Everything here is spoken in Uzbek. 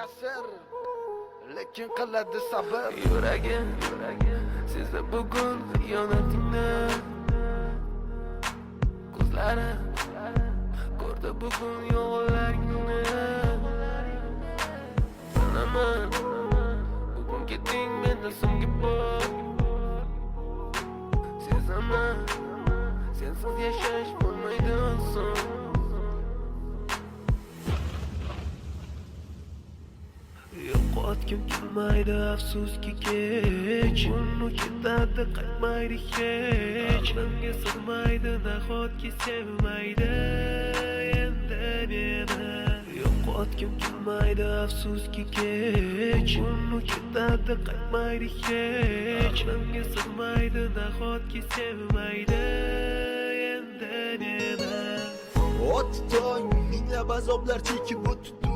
yasir, lekin qiladi sabr. Yuragim sezdi bugun xiyonatingni, ko'zlari ko'rdi bugun yolg'onlaringni. Bilaman bugun ketding mendan so'nggi bor. Sezaman sensiz yashash bo'lmaydi oson. Yo'qotgim kelmaydi afsuski kech, uni ketadi qaytmaydi hech. Aqlimga sig'maydi nahotki sevmaydi endi meni. Yo'qotgim kelmaydi afsuski kech, uni ketadi qaytmaydi hech. Aqlimga sig'maydi nahotki sevmaydi endi meni. O'tdi tong, minglab azoblar chekib o'tdi.